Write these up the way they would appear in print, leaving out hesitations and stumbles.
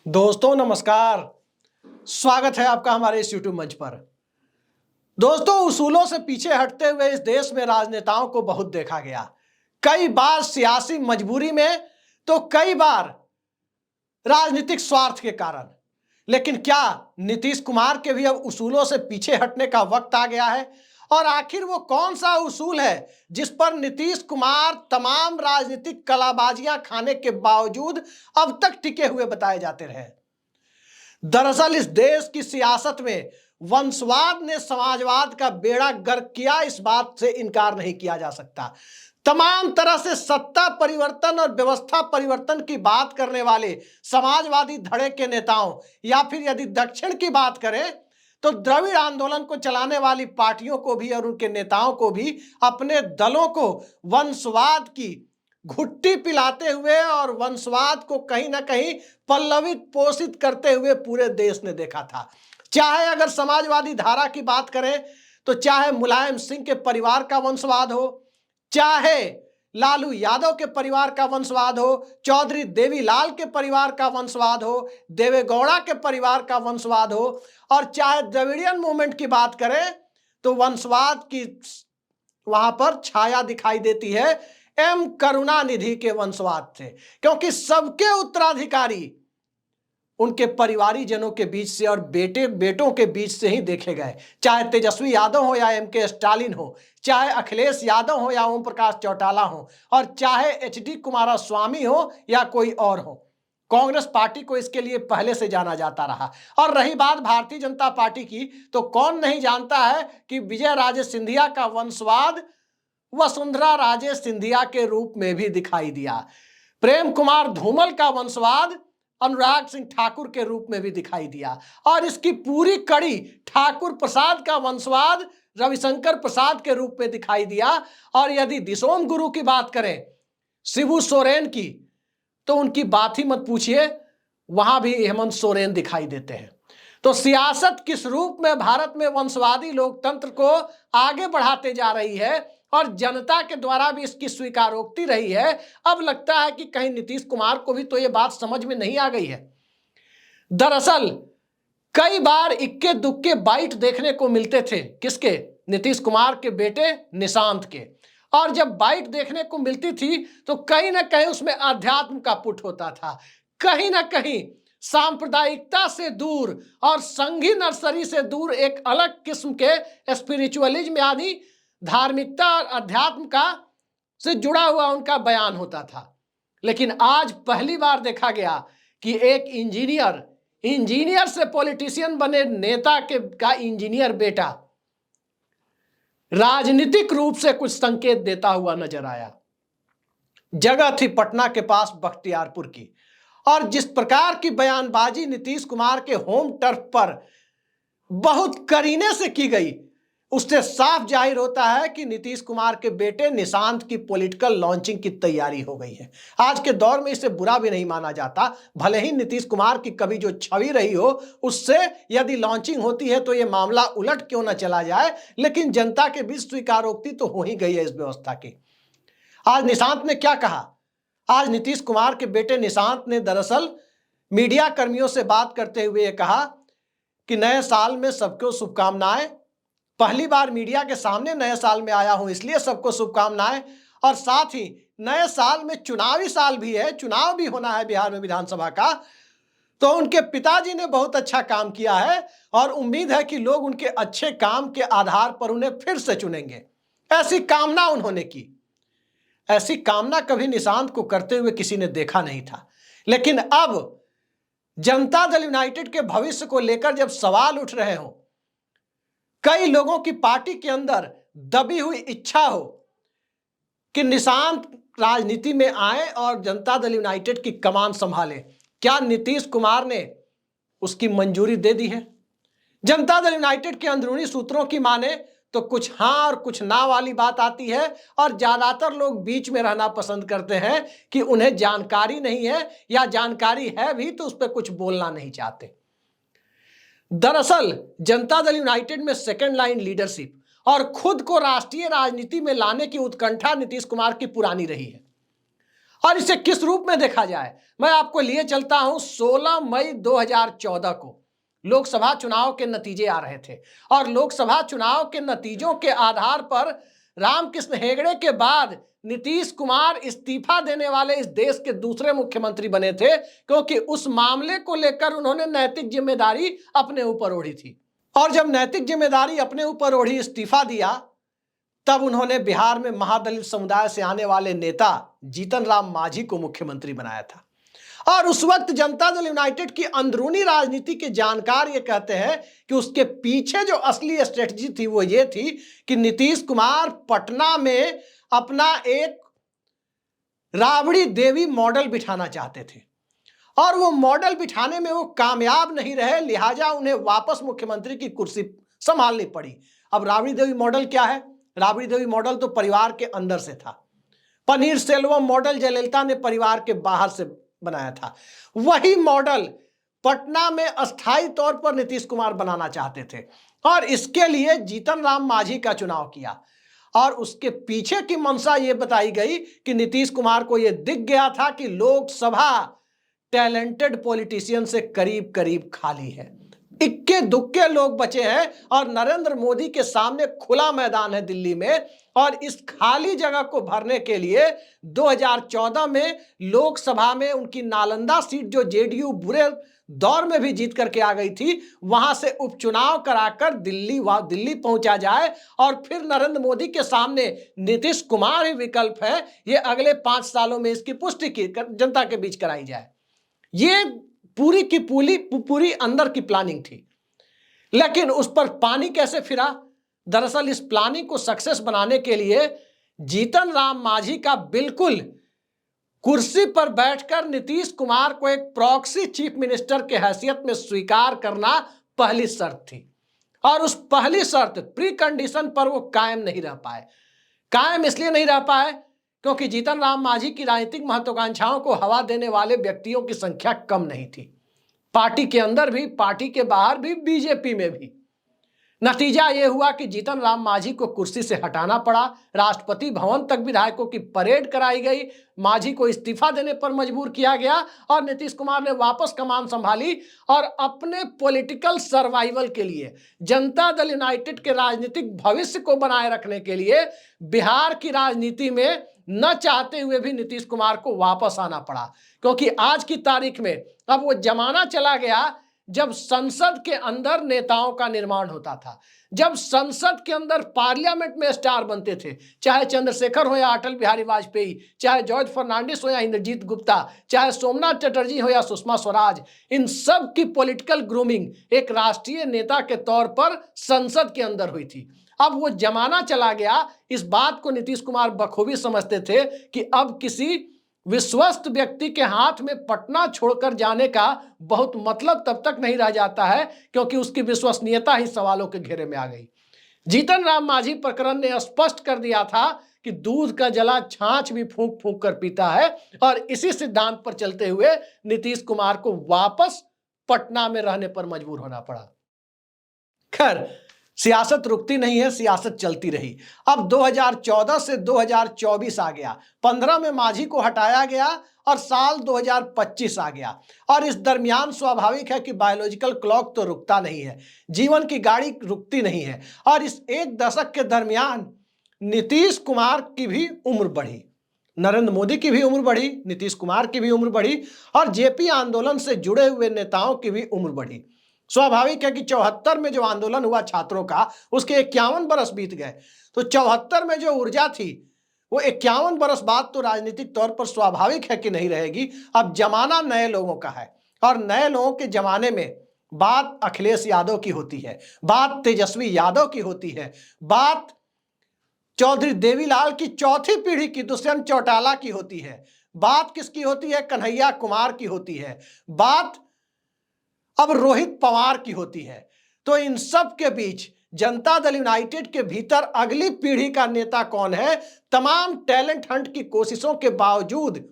दोस्तों नमस्कार। स्वागत है आपका हमारे इस YouTube मंच पर। दोस्तों, उसूलों से पीछे हटते हुए इस देश में राजनेताओं को बहुत देखा गया, कई बार सियासी मजबूरी में तो कई बार राजनीतिक स्वार्थ के कारण। लेकिन क्या नीतीश कुमार के भी अब उसूलों से पीछे हटने का वक्त आ गया है? और आखिर वो कौन सा उसूल है जिस पर नीतीश कुमार तमाम राजनीतिक कलाबाजियां खाने के बावजूद अब तक टिके हुए बताए जाते रहे? दरअसल इस देश की सियासत में वंशवाद ने समाजवाद का बेड़ा गर्क किया, इस बात से इनकार नहीं किया जा सकता। तमाम तरह से सत्ता परिवर्तन और व्यवस्था परिवर्तन की बात करने वाले समाजवादी धड़े के नेताओं या फिर यदि दक्षिण की बात करें तो द्रविड़ आंदोलन को चलाने वाली पार्टियों को भी और उनके नेताओं को भी अपने दलों को वंशवाद की घुट्टी पिलाते हुए और वंशवाद को कहीं ना कहीं पल्लवित पोषित करते हुए पूरे देश ने देखा था। चाहे अगर समाजवादी धारा की बात करें तो चाहे मुलायम सिंह के परिवार का वंशवाद हो, चाहे लालू यादव के परिवार का वंशवाद हो, चौधरी देवीलाल के परिवार का वंशवाद हो, देवेगौड़ा के परिवार का वंशवाद हो, और चाहे द्रविडियन मूवमेंट की बात करें तो वंशवाद की वहां पर छाया दिखाई देती है एम करुणानिधि के वंशवाद से, क्योंकि सबके उत्तराधिकारी उनके परिवारीजनों के बीच से और बेटों के बीच से ही देखे गए। चाहे तेजस्वी यादव हो या एम के स्टालिन हो, चाहे अखिलेश यादव हो या ओम प्रकाश चौटाला हो, और चाहे एच डी कुमारस्वामी हो या कोई और हो। कांग्रेस पार्टी को इसके लिए पहले से जाना जाता रहा। और रही बात भारतीय जनता पार्टी की, तो कौन नहीं जानता है कि विजय राजे सिंधिया का वंशवाद वसुंधरा राजे सिंधिया के रूप में भी दिखाई दिया। प्रेम कुमार धूमल का वंशवाद अनुराग सिंह ठाकुर के रूप में भी दिखाई दिया, और इसकी पूरी कड़ी ठाकुर प्रसाद का वंशवाद रविशंकर प्रसाद के रूप में दिखाई दिया। और यदि दिसोम गुरु की बात करें, शिबू सोरेन की, तो उनकी बात ही मत पूछिए, वहां भी हेमंत सोरेन दिखाई देते हैं। तो सियासत किस रूप में भारत में वंशवादी लोकतंत्र को आगे बढ़ाते जा रही है और जनता के द्वारा भी इसकी स्वीकारोक्ति रही है। अब लगता है कि कहीं नीतीश कुमार को भी तो यह बात समझ में नहीं आ गई है। दरअसल कई बार इक्के दुक्के बाइट देखने को मिलते थे, किसके? नीतीश कुमार के बेटे निशांत के। और जब बाइट देखने को मिलती थी तो कहीं ना कहीं उसमें अध्यात्म का पुट होता था, कहीं ना कहीं सांप्रदायिकता से दूर और संघी नर्सरी से दूर एक अलग किस्म के स्पिरिचुअलिज्म यानी धार्मिकता और अध्यात्म का से जुड़ा हुआ उनका बयान होता था। लेकिन आज पहली बार देखा गया कि एक इंजीनियर से पॉलिटिशियन बने नेता का इंजीनियर बेटा राजनीतिक रूप से कुछ संकेत देता हुआ नजर आया। जगह थी पटना के पास बख्तियारपुर की, और जिस प्रकार की बयानबाजी नीतीश कुमार के होम टर्फ पर बहुत करीने से की गई, उससे साफ जाहिर होता है कि नीतीश कुमार के बेटे निशांत की पॉलिटिकल लॉन्चिंग की तैयारी हो गई है। आज के दौर में इसे बुरा भी नहीं माना जाता, भले ही नीतीश कुमार की कभी जो छवि रही हो उससे यदि लॉन्चिंग होती है तो यह मामला उलट क्यों ना चला जाए, लेकिन जनता के बीच स्वीकारोक्ति तो हो ही गई है इस व्यवस्था की। आज निशांत ने क्या कहा? आज नीतीश कुमार के बेटे निशांत ने दरअसल मीडिया कर्मियों से बात करते हुए कहा कि नए साल में सबको शुभकामनाएं, पहली बार मीडिया के सामने नए साल में आया हूं इसलिए सबको शुभकामनाएं, और साथ ही नए साल में चुनावी साल भी है, चुनाव भी होना है बिहार में विधानसभा का, तो उनके पिताजी ने बहुत अच्छा काम किया है और उम्मीद है कि लोग उनके अच्छे काम के आधार पर उन्हें फिर से चुनेंगे। ऐसी कामना उन्होंने की। ऐसी कामना कभी निशांत को करते हुए किसी ने देखा नहीं था। लेकिन अब जनता दल यूनाइटेड के भविष्य को लेकर जब सवाल उठ रहे हो, कई लोगों की पार्टी के अंदर दबी हुई इच्छा हो कि निशांत राजनीति में आए और जनता दल यूनाइटेड की कमान संभाले, क्या नीतीश कुमार ने उसकी मंजूरी दे दी है? जनता दल यूनाइटेड के अंदरूनी सूत्रों की माने तो कुछ हाँ और कुछ ना वाली बात आती है, और ज्यादातर लोग बीच में रहना पसंद करते हैं कि उन्हें जानकारी नहीं है, या जानकारी है भी तो उस पर कुछ बोलना नहीं चाहते। दरअसल जनता दल यूनाइटेड में सेकंड लाइन लीडरशिप और खुद को राष्ट्रीय राजनीति में लाने की उत्कंठा नीतीश कुमार की पुरानी रही है, और इसे किस रूप में देखा जाए, मैं आपको लिए चलता हूं। 16 मई 2014 को लोकसभा चुनाव के नतीजे आ रहे थे और लोकसभा चुनाव के नतीजों के आधार पर रामकृष्ण हेगड़े के बाद नीतीश कुमार इस्तीफा देने वाले इस देश के दूसरे मुख्यमंत्री बने थे, क्योंकि उस मामले को लेकर उन्होंने नैतिक जिम्मेदारी अपने ऊपर ओढ़ी थी। और जब नैतिक जिम्मेदारी अपने ऊपर ओढ़ी, इस्तीफा दिया, तब उन्होंने बिहार में महादलित समुदाय से आने वाले नेता जीतन राम मांझी को मुख्यमंत्री बनाया था। और उस वक्त जनता दल यूनाइटेड की अंदरूनी राजनीति के जानकार ये कहते हैं कि उसके पीछे जो असली स्ट्रेटजी थी वो ये थी कि नीतीश कुमार पटना में अपना एक राबड़ी देवी मॉडल बिठाना चाहते थे और वो मॉडल बिठाने में वो कामयाब नहीं रहे, लिहाजा उन्हें वापस मुख्यमंत्री की कुर्सी संभालनी पड़ी। अब राबड़ी देवी मॉडल क्या है? राबड़ी देवी मॉडल तो परिवार के अंदर से था। पनीर सेल्वम मॉडल जयललिता ने परिवार के बाहर से बनाया था। वही मॉडल पटना में अस्थायी तौर पर नीतीश कुमार बनाना चाहते थे और इसके लिए जीतन राम मांझी का चुनाव किया। और उसके पीछे की मंशा यह बताई गई कि नीतीश कुमार को यह दिख गया था कि लोकसभा टैलेंटेड पॉलिटिशियन से करीब करीब खाली है, इक्के दुक्के लोग बचे हैं और नरेंद्र मोदी के सामने खुला मैदान है दिल्ली में। और इस खाली जगह को भरने के लिए 2014 में लोकसभा में उनकी नालंदा सीट, जो जेडीयू बुरे दौर में भी जीत करके आ गई थी, वहां से उपचुनाव कराकर दिल्ली पहुंचा जाए और फिर नरेंद्र मोदी के सामने नीतीश कुमार ही विकल्प है, ये अगले 5 सालों में इसकी पुष्टि की जनता के बीच कराई जाए। ये पूरी की पूरी अंदर की प्लानिंग थी। लेकिन उस पर पानी कैसे फिरा? दरअसल इस प्लानिंग को सक्सेस बनाने के लिए जीतन राम मांझी का बिल्कुल कुर्सी पर बैठकर नीतीश कुमार को एक प्रॉक्सी चीफ मिनिस्टर के हैसियत में स्वीकार करना पहली शर्त थी। और उस पहली शर्त, प्री कंडीशन पर वो कायम नहीं रह पाए। कायम इसलिए नहीं रह पाए क्योंकि जीतन राम मांझी की राजनीतिक महत्वाकांक्षाओं को हवा देने वाले व्यक्तियों की संख्या कम नहीं थी, पार्टी के अंदर भी, पार्टी के बाहर भी, बीजेपी में भी। नतीजा यह हुआ कि जीतन राम मांझी को कुर्सी से हटाना पड़ा। राष्ट्रपति भवन तक विधायकों की परेड कराई गई, मांझी को इस्तीफा देने पर मजबूर किया गया और नीतीश कुमार ने वापस कमान संभाली और अपने पॉलिटिकल सर्वाइवल के लिए, जनता दल यूनाइटेड के राजनीतिक भविष्य को बनाए रखने के लिए बिहार की राजनीति में न चाहते हुए भी नीतीश कुमार को वापस आना पड़ा। क्योंकि आज की तारीख में अब वो जमाना चला गया जब संसद के अंदर नेताओं का निर्माण होता था, जब संसद के अंदर पार्लियामेंट में स्टार बनते थे, चाहे चंद्रशेखर हो या अटल बिहारी वाजपेयी, चाहे जॉर्ज फर्नांडिस हो या इंद्रजीत गुप्ता, चाहे सोमनाथ चटर्जी हो या सुषमा स्वराज, इन सब की पॉलिटिकल ग्रूमिंग एक राष्ट्रीय नेता के तौर पर संसद के अंदर हुई थी। अब वो जमाना चला गया। इस बात को नीतीश कुमार बखूबी समझते थे कि अब किसी विश्वस्त व्यक्ति के हाथ में पटना छोड़कर जाने का बहुत मतलब तब तक नहीं रह जाता है क्योंकि उसकी विश्वसनीयता ही सवालों के घेरे में आ गई। जीतन राम मांझी प्रकरण ने स्पष्ट कर दिया था कि दूध का जला छाछ भी फूंक फूंक कर पीता है और इसी सिद्धांत पर चलते हुए नीतीश कुमार को वापस पटना में रहने पर मजबूर होना पड़ा। खैर, सियासत रुकती नहीं है, सियासत चलती रही। अब 2014 से 2024 आ गया, 15 में मांझी को हटाया गया और साल 2025 आ गया। और इस दरमियान स्वाभाविक है कि बायोलॉजिकल क्लॉक तो रुकता नहीं है, जीवन की गाड़ी रुकती नहीं है। और इस एक दशक के दरमियान नीतीश कुमार की भी उम्र बढ़ी, नरेंद्र मोदी की भी उम्र बढ़ी, नीतीश कुमार की भी उम्र बढ़ी और जेपी आंदोलन से जुड़े हुए नेताओं की भी उम्र बढ़ी। स्वाभाविक है कि 74 में जो आंदोलन हुआ छात्रों का, उसके 51 बरस बीत गए, तो 74 में जो ऊर्जा थी वो 51 बरस बाद तो राजनीतिक तौर पर स्वाभाविक है कि नहीं रहेगी। अब जमाना नए लोगों का है और नए लोगों के जमाने में बात अखिलेश यादव की होती है, बात तेजस्वी यादव की होती है, बात चौधरी देवीलाल की चौथी पीढ़ी की दुष्यंत चौटाला की होती है, बात किसकी होती है? कन्हैया कुमार की होती है, बात अब रोहित पवार की होती है। तो इन सब के बीच जनता दल यूनाइटेड के भीतर अगली पीढ़ी का नेता कौन है? तमाम टैलेंट हंट की कोशिशों के बावजूद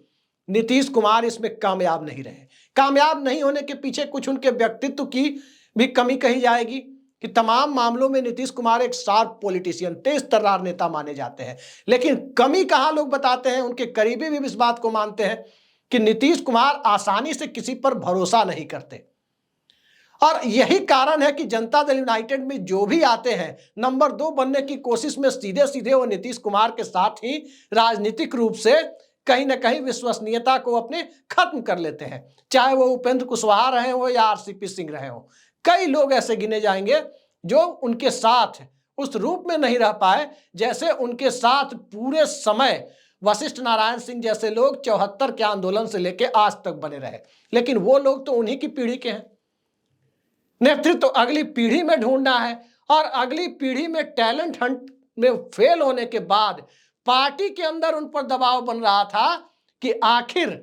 नीतीश कुमार इसमें कामयाब नहीं रहे। कामयाब नहीं होने के पीछे कुछ उनके व्यक्तित्व की भी कमी कही जाएगी कि तमाम मामलों में नीतीश कुमार एक शार्प पॉलिटिशियन, तेज तर्रार नेता माने जाते हैं। लेकिन कमी कहां लोग बताते हैं, उनके करीबी भी इस बात को मानते हैं कि नीतीश कुमार आसानी से किसी पर भरोसा नहीं करते। और यही कारण है कि जनता दल यूनाइटेड में जो भी आते हैं, नंबर 2 बनने की कोशिश में सीधे सीधे वो नीतीश कुमार के साथ ही राजनीतिक रूप से कहीं ना कहीं विश्वसनीयता को अपने खत्म कर लेते हैं। चाहे वो उपेंद्र कुशवाहा रहे हो या आरसीपी सिंह रहे हो, कई लोग ऐसे गिने जाएंगे जो उनके साथ उस रूप में नहीं रह पाए जैसे उनके साथ पूरे समय वशिष्ठ नारायण सिंह जैसे लोग 74 के आंदोलन से लेकर आज तक बने रहे। लेकिन वो लोग तो उन्हीं की पीढ़ी के हैं। नेतृत्व तो अगली पीढ़ी में ढूंढना है, और अगली पीढ़ी में टैलेंट हंट में फेल होने के बाद पार्टी के अंदर उन पर दबाव बन रहा था कि आखिर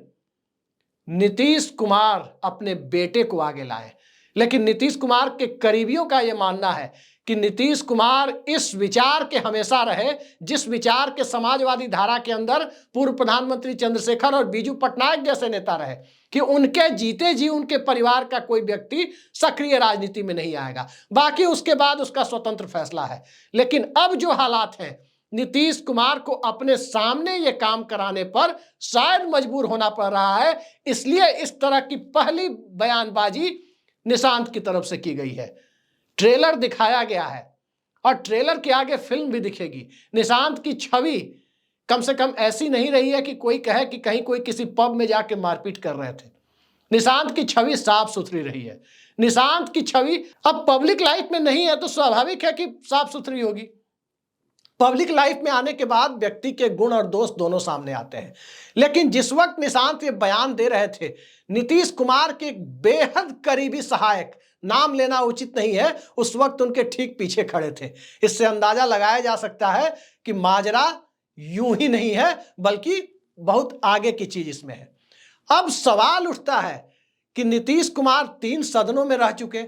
नीतीश कुमार अपने बेटे को आगे लाए। लेकिन नीतीश कुमार के करीबियों का यह मानना है कि नीतीश कुमार इस विचार के हमेशा रहे जिस विचार के समाजवादी धारा के अंदर पूर्व प्रधानमंत्री चंद्रशेखर और बीजू पटनायक जैसे नेता रहे, कि उनके जीते जी उनके परिवार का कोई व्यक्ति सक्रिय राजनीति में नहीं आएगा, बाकी उसके बाद उसका स्वतंत्र फैसला है। लेकिन अब जो हालात हैं, नीतीश कुमार को अपने सामने ये काम कराने पर शायद मजबूर होना पड़ रहा है। इसलिए इस तरह की पहली बयानबाजी निशांत की तरफ से की गई है। ट्रेलर दिखाया गया है और ट्रेलर के आगे फिल्म भी दिखेगी। निशांत की छवि कम से कम ऐसी नहीं रही है कि कोई कहे कि कहीं कोई किसी पब में जाके मारपीट कर रहे थे। निशांत की छवि साफ सुथरी रही है। निशांत की छवि अब पब्लिक लाइफ में नहीं है तो स्वाभाविक है कि साफ सुथरी होगी। पब्लिक लाइफ में आने के बाद व्यक्ति के गुण और दोष दोनों सामने आते हैं। लेकिन जिस वक्त निशांत ये बयान दे रहे थे, नीतीश कुमार के बेहद करीबी सहायक, नाम लेना उचित नहीं है, उस वक्त उनके ठीक पीछे खड़े थे। इससे अंदाजा लगाया जा सकता है कि माजरा यूं ही नहीं है बल्कि बहुत आगे की चीज इसमें है। अब सवाल उठता है कि नीतीश कुमार 3 सदनों में रह चुके,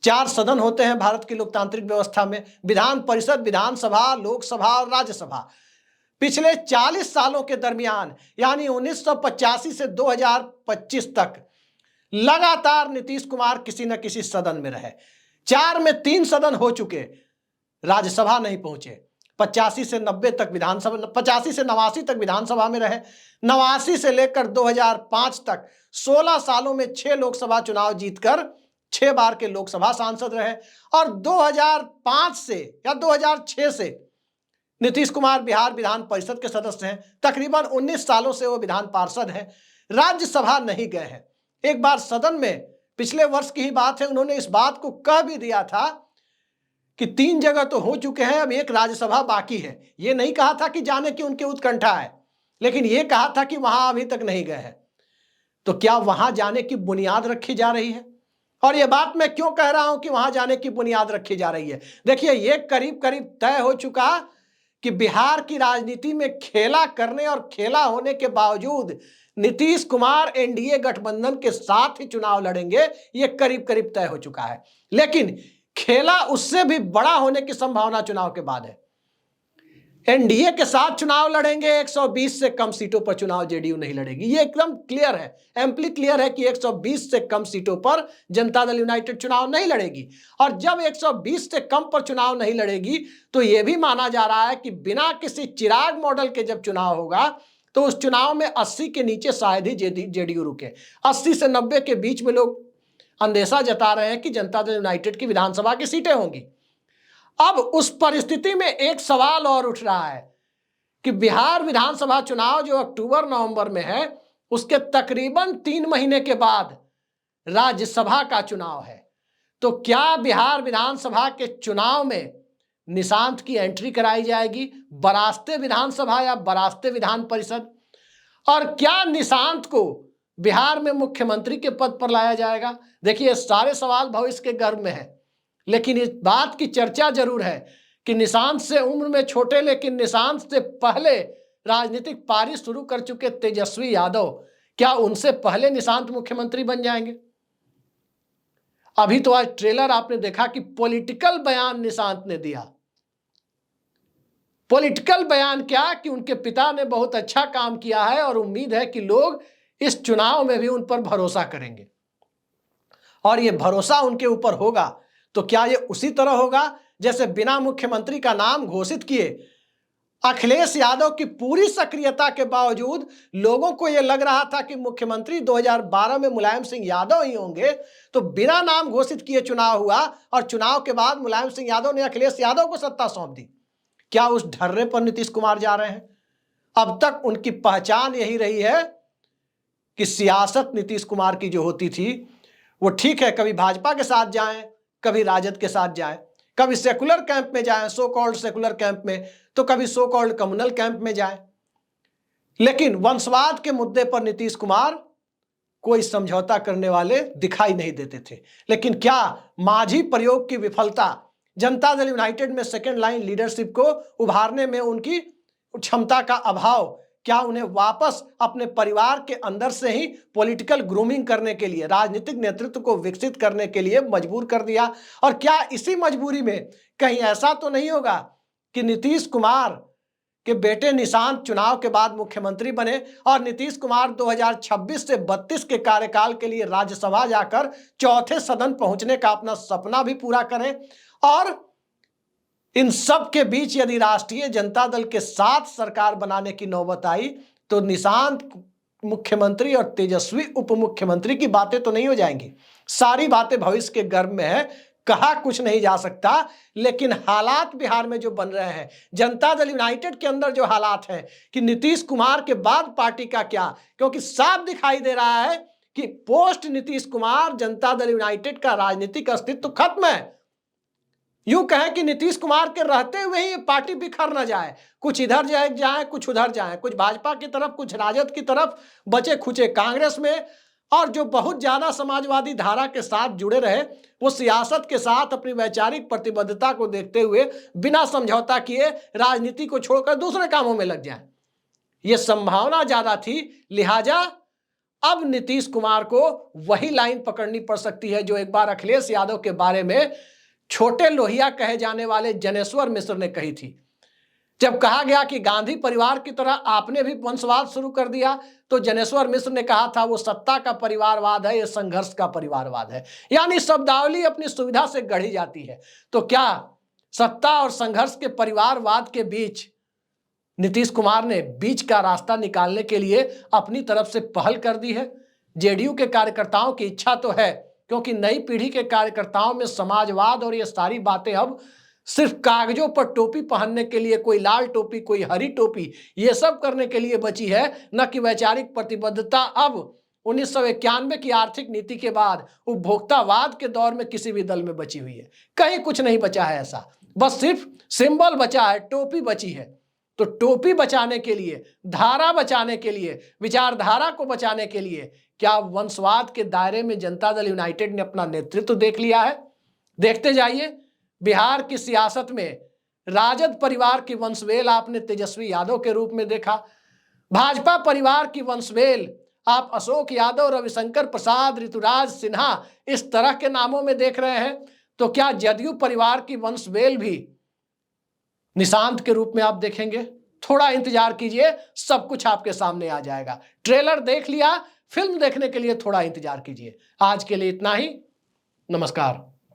4 सदन होते हैं भारत की लोकतांत्रिक व्यवस्था में, विधान परिषद, विधानसभा, लोकसभा और राज्यसभा। पिछले 40 सालों के दरमियान यानी 1985 से 2025 तक लगातार नीतीश कुमार किसी न किसी सदन में रहे। 4 में 3 सदन हो चुके, राज्यसभा नहीं पहुंचे। 85 से 90 तक विधानसभा, 85 से 89 तक विधानसभा में रहे। 89 से लेकर 2005 तक 16 सालों में 6 लोकसभा चुनाव जीतकर 6 बार के लोकसभा सांसद रहे। और 2005 से या 2006 से नीतीश कुमार बिहार विधान परिषद के सदस्य हैं। तकरीबन 19 सालों से वो विधान पार्षद हैं। राज्यसभा नहीं गए हैं। एक बार सदन में, पिछले वर्ष की ही बात है, उन्होंने इस बात को कह भी दिया था कि 3 जगह तो हो चुके हैं, अब एक राज्यसभा बाकी है। ये नहीं कहा था कि जाने की उनकी उत्कंठा है, लेकिन ये कहा था कि वहां अभी तक नहीं गए हैं। तो क्या वहां जाने की बुनियाद रखी जा रही है? और यह बात मैं क्यों कह रहा हूं कि वहां जाने की बुनियाद रखी जा रही है? देखिए, ये करीब करीब तय हो चुका कि बिहार की राजनीति में खेला करने और खेला होने के बावजूद नीतीश कुमार एनडीए गठबंधन के साथ ही चुनाव लड़ेंगे। ये करीब करीब तय हो चुका है। लेकिन खेला उससे भी बड़ा होने की संभावना चुनाव के बाद है। एनडीए के साथ चुनाव लड़ेंगे, 120 से कम सीटों पर चुनाव जेडीयू नहीं लड़ेगी। ये एकदम क्लियर है, एम्पली क्लियर है कि 120 से कम सीटों पर जनता दल यूनाइटेड चुनाव नहीं लड़ेगी। और जब 120 से कम पर चुनाव नहीं लड़ेगी तो यह भी माना जा रहा है कि बिना किसी चिराग मॉडल के जब चुनाव होगा तो उस चुनाव में 80 के नीचे शायद ही जेडीयू रुके। 80 से 90 के बीच में लोग अंदेशा जता रहे हैं कि जनता दल यूनाइटेड की विधानसभा की सीटें होंगी। अब उस परिस्थिति में एक सवाल और उठ रहा है कि बिहार विधानसभा चुनाव जो अक्टूबर नवंबर में है, उसके तकरीबन 3 महीने के बाद राज्यसभा का चुनाव है। तो क्या बिहार विधानसभा के चुनाव में निशांत की एंट्री कराई जाएगी, बरास्ते विधानसभा या बरास्ते विधान परिषद? और क्या निशांत को बिहार में मुख्यमंत्री के पद पर लाया जाएगा? देखिए, सारे सवाल भविष्य के गर्भ में है, लेकिन इस बात की चर्चा जरूर है कि निशांत से उम्र में छोटे लेकिन निशांत से पहले राजनीतिक पारी शुरू कर चुके तेजस्वी यादव, क्या उनसे पहले निशांत मुख्यमंत्री बन जाएंगे? अभी तो आज ट्रेलर आपने देखा कि पॉलिटिकल बयान निशांत ने दिया। पॉलिटिकल बयान क्या कि उनके पिता ने बहुत अच्छा काम किया है और उम्मीद है कि लोग इस चुनाव में भी उन पर भरोसा करेंगे। और यह भरोसा उनके ऊपर होगा तो क्या ये उसी तरह होगा जैसे बिना मुख्यमंत्री का नाम घोषित किए अखिलेश यादव की पूरी सक्रियता के बावजूद लोगों को यह लग रहा था कि मुख्यमंत्री 2012 में मुलायम सिंह यादव ही होंगे, तो बिना नाम घोषित किए चुनाव हुआ और चुनाव के बाद मुलायम सिंह यादव ने अखिलेश यादव को सत्ता सौंप दी। क्या उस ढर्रे पर नीतीश कुमार जा रहे हैं? अब तक उनकी पहचान यही रही है कि सियासत नीतीश कुमार की जो होती थी वो ठीक है, कभी भाजपा के साथ जाएं, कभी राजद के साथ जाएं, कभी सेकुलर कैंप में जाएं, सो कॉल्ड सेकुलर कैंप में, तो कभी सो कॉल्ड कम्युनल कैंप में जाएं, लेकिन वंशवाद के मुद्दे पर नीतीश कुमार कोई समझौता करने वाले दिखाई नहीं देते थे। लेकिन क्या माझी प्रयोग की विफलता, जनता दल यूनाइटेड में सेकेंड लाइन लीडरशिप को उभारने में उनकी क्षमता का अभाव, क्या उन्हें वापस अपने परिवार के अंदर से ही पॉलिटिकल ग्रूमिंग करने के लिए, राजनीतिक नेतृत्व को विकसित करने के लिए मजबूर कर दिया? और क्या इसी मजबूरी में कहीं ऐसा तो नहीं होगा कि नीतीश कुमार के बेटे निशांत चुनाव के बाद मुख्यमंत्री बने और नीतीश कुमार 2026 से 32 के कार्यकाल के लिए राज्यसभा जाकर चौथे सदन पहुंचने का अपना सपना भी पूरा करें? और इन सब के बीच यदि राष्ट्रीय जनता दल के साथ सरकार बनाने की नौबत आई तो निशांत मुख्यमंत्री और तेजस्वी उप मुख्यमंत्री की बातें तो नहीं हो जाएंगी। सारी बातें भविष्य के गर्भ में है, कहा कुछ नहीं जा सकता। लेकिन हालात बिहार में जो बन रहे हैं, जनता दल यूनाइटेड के अंदर जो हालात हैं कि नीतीश कुमार के बाद पार्टी का क्या, क्योंकि साफ दिखाई दे रहा है कि पोस्ट नीतीश कुमार जनता दल यूनाइटेड का राजनीतिक अस्तित्व खत्म है। यूं कहें कि नीतीश कुमार के रहते हुए ही पार्टी बिखर न जाए, कुछ इधर जाए कुछ उधर जाए, कुछ भाजपा की तरफ कुछ राजद की तरफ, बचे खुचे कांग्रेस में, और जो बहुत ज्यादा समाजवादी धारा के साथ जुड़े रहे वो सियासत के साथ अपनी वैचारिक प्रतिबद्धता को देखते हुए बिना समझौता किए राजनीति को छोड़कर दूसरे कामों में लग जाए, ये संभावना ज्यादा थी। लिहाजा अब नीतीश कुमार को वही लाइन पकड़नी पड़ सकती है जो एक बार अखिलेश यादव के बारे में छोटे लोहिया कहे जाने वाले जनेश्वर मिश्र ने कही थी। जब कहा गया कि गांधी परिवार की तरह आपने भी वंशवाद शुरू कर दिया, तो जनेश्वर मिश्र ने कहा था वो सत्ता का परिवारवाद है, ये संघर्ष का परिवारवाद है। यानी शब्दावली अपनी सुविधा से गढ़ी जाती है। तो क्या सत्ता और संघर्ष के परिवारवाद के बीच नीतीश कुमार ने बीच का रास्ता निकालने के लिए अपनी तरफ से पहल कर दी है? जेडीयू के कार्यकर्ताओं की इच्छा तो है, क्योंकि नई पीढ़ी के कार्यकर्ताओं में समाजवाद और ये सारी बातें अब सिर्फ कागजों पर टोपी पहनने के लिए, कोई लाल टोपी कोई हरी टोपी, ये सब करने के लिए बची है, न कि वैचारिक प्रतिबद्धता अब 1991 की आर्थिक नीति के बाद उपभोक्तावाद के दौर में किसी भी दल में बची हुई है। कहीं कुछ नहीं बचा है ऐसा, बस सिर्फ सिंबल बचा है, टोपी बची है। तो टोपी बचाने के लिए, धारा बचाने के लिए, विचारधारा को बचाने के लिए क्या वंशवाद के दायरे में जनता दल यूनाइटेड ने अपना नेतृत्व देख लिया है? देखते जाइए। बिहार की सियासत में राजद परिवार की वंशवेल आपने तेजस्वी यादव के रूप में देखा, भाजपा परिवार की वंशवेल आप अशोक यादव, रविशंकर प्रसाद, ऋतुराज सिन्हा इस तरह के नामों में देख रहे हैं। तो क्या जदयू परिवार की वंशवेल भी निशांत के रूप में आप देखेंगे? थोड़ा इंतजार कीजिए, सब कुछ आपके सामने आ जाएगा। ट्रेलर देख लिया, फिल्म देखने के लिए थोड़ा इंतजार कीजिए। आज के लिए इतना ही, नमस्कार।